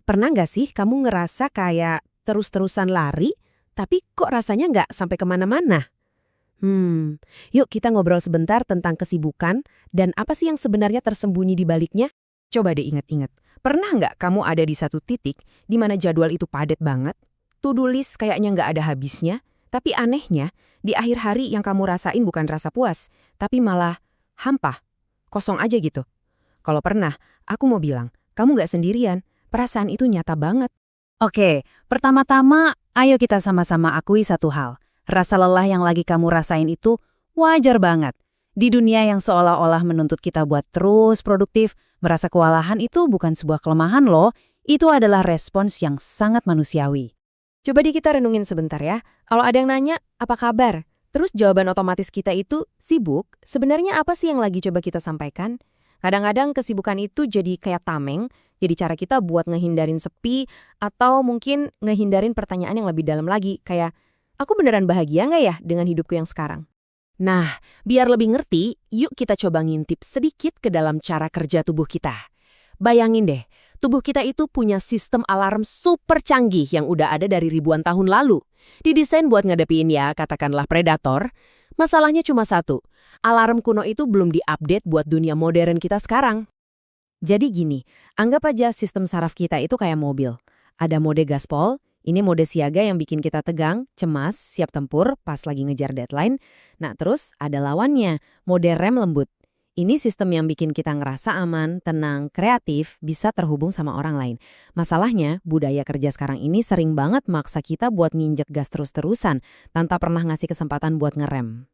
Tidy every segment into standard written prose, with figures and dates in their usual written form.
Pernah nggak sih kamu ngerasa kayak terus-terusan lari, tapi kok rasanya nggak sampai kemana-mana? Yuk kita ngobrol sebentar tentang kesibukan dan apa sih yang sebenarnya tersembunyi di baliknya? Coba deh ingat-ingat, pernah nggak kamu ada di satu titik di mana jadwal itu padat banget? To-do list kayaknya nggak ada habisnya, tapi anehnya, di akhir hari yang kamu rasain bukan rasa puas, tapi malah hampa, kosong aja gitu. Kalau pernah, aku mau bilang, kamu nggak sendirian, perasaan itu nyata banget. Oke, pertama-tama ayo kita sama-sama akui satu hal. Rasa lelah yang lagi kamu rasain itu wajar banget. Di dunia yang seolah-olah menuntut kita buat terus produktif, merasa kewalahan itu bukan sebuah kelemahan loh, itu adalah respons yang sangat manusiawi. Coba di kita renungin sebentar ya. Kalau ada yang nanya, apa kabar? Terus jawaban otomatis kita itu sibuk, sebenarnya apa sih yang lagi coba kita sampaikan? Kadang-kadang kesibukan itu jadi kayak tameng, jadi cara kita buat ngehindarin sepi, atau mungkin ngehindarin pertanyaan yang lebih dalam lagi, kayak, aku beneran bahagia nggak ya dengan hidupku yang sekarang? Nah, biar lebih ngerti, yuk kita coba ngintip sedikit ke dalam cara kerja tubuh kita. Bayangin deh, tubuh kita itu punya sistem alarm super canggih yang udah ada dari ribuan tahun lalu. Didesain buat ngadepin ya, katakanlah predator. Masalahnya cuma satu, alarm kuno itu belum diupdate buat dunia modern kita sekarang. Jadi gini, anggap aja sistem saraf kita itu kayak mobil. Ada mode gaspol, ini mode siaga yang bikin kita tegang, cemas, siap tempur pas lagi ngejar deadline. Nah terus ada lawannya, mode rem lembut. Ini sistem yang bikin kita ngerasa aman, tenang, kreatif, bisa terhubung sama orang lain. Masalahnya, budaya kerja sekarang ini sering banget maksa kita buat nginjek gas terus-terusan, tanpa pernah ngasih kesempatan buat ngerem.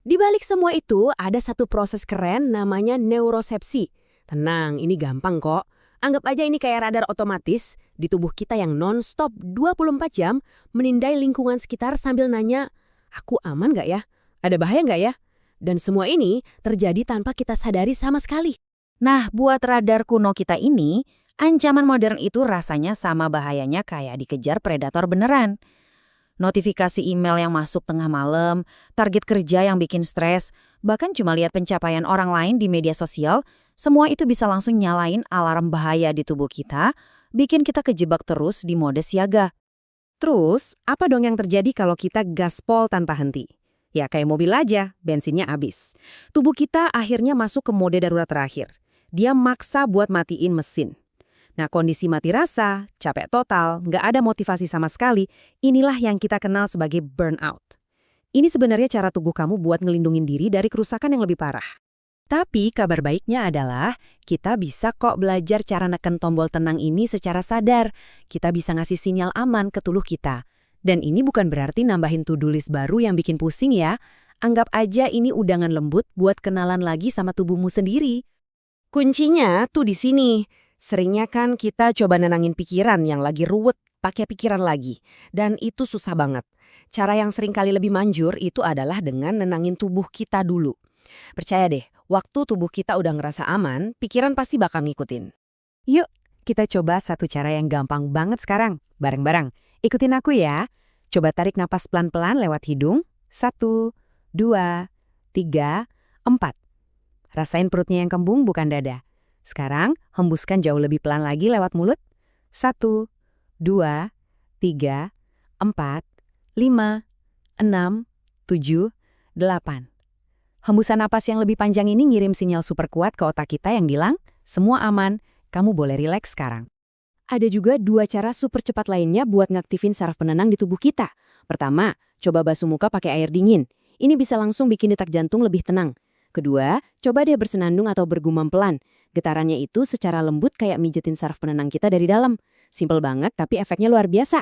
Di balik semua itu, ada satu proses keren namanya neurosepsi. Tenang, ini gampang kok. Anggap aja ini kayak radar otomatis di tubuh kita yang non-stop 24 jam menindai lingkungan sekitar sambil nanya, aku aman nggak ya? Ada bahaya nggak ya? Dan semua ini terjadi tanpa kita sadari sama sekali. Nah, buat radar kuno kita ini, ancaman modern itu rasanya sama bahayanya kayak dikejar predator beneran. Notifikasi email yang masuk tengah malam, target kerja yang bikin stres, bahkan cuma lihat pencapaian orang lain di media sosial, semua itu bisa langsung nyalain alarm bahaya di tubuh kita, bikin kita kejebak terus di mode siaga. Terus, apa dong yang terjadi kalau kita gaspol tanpa henti? Ya kayak mobil aja, bensinnya habis. Tubuh kita akhirnya masuk ke mode darurat terakhir. Dia maksa buat matiin mesin. Nah, kondisi mati rasa, capek total, nggak ada motivasi sama sekali, inilah yang kita kenal sebagai burnout. Ini sebenarnya cara tubuh kamu buat ngelindungin diri dari kerusakan yang lebih parah. Tapi kabar baiknya adalah kita bisa kok belajar cara neken tombol tenang ini secara sadar. Kita bisa ngasih sinyal aman ke tubuh kita. Dan ini bukan berarti nambahin to-do list baru yang bikin pusing ya. Anggap aja ini udangan lembut buat kenalan lagi sama tubuhmu sendiri. Kuncinya tuh di sini. Seringnya kan kita coba nenangin pikiran yang lagi ruwet, pakai pikiran lagi. Dan itu susah banget. Cara yang sering kali lebih manjur itu adalah dengan nenangin tubuh kita dulu. Percaya deh, waktu tubuh kita udah ngerasa aman, pikiran pasti bakal ngikutin. Yuk, kita coba satu cara yang gampang banget sekarang. Bareng-bareng. Ikutin aku ya. Coba tarik napas pelan-pelan lewat hidung. 1, 2, 3, 4. Rasain perutnya yang kembung bukan dada. Sekarang, hembuskan jauh lebih pelan lagi lewat mulut. 1, 2, 3, 4, 5, 6, 7, 8. Hembusan napas yang lebih panjang ini ngirim sinyal super kuat ke otak kita yang bilang, semua aman, kamu boleh rileks sekarang. Ada juga 2 cara super cepat lainnya buat ngaktifin saraf penenang di tubuh kita. Pertama, coba basuh muka pakai air dingin. Ini bisa langsung bikin detak jantung lebih tenang. Kedua, coba deh bersenandung atau bergumam pelan. Getarannya itu secara lembut kayak mijetin saraf penenang kita dari dalam. Simpel banget tapi efeknya luar biasa.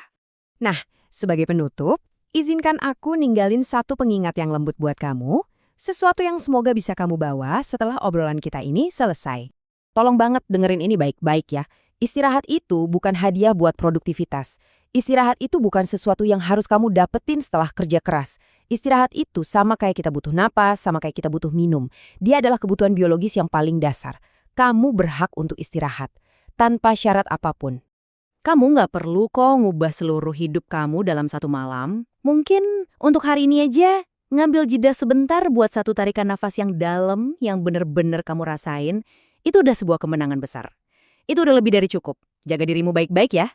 Nah, sebagai penutup, izinkan aku ninggalin satu pengingat yang lembut buat kamu, sesuatu yang semoga bisa kamu bawa setelah obrolan kita ini selesai. Tolong banget dengerin ini baik-baik ya. Istirahat itu bukan hadiah buat produktivitas. Istirahat itu bukan sesuatu yang harus kamu dapetin setelah kerja keras. Istirahat itu sama kayak kita butuh napas, sama kayak kita butuh minum. Dia adalah kebutuhan biologis yang paling dasar. Kamu berhak untuk istirahat, tanpa syarat apapun. Kamu nggak perlu kok ngubah seluruh hidup kamu dalam satu malam. Mungkin untuk hari ini aja, ngambil jeda sebentar buat satu tarikan nafas yang dalam, yang bener-bener kamu rasain, itu udah sebuah kemenangan besar. Itu udah lebih dari cukup. Jaga dirimu baik-baik ya.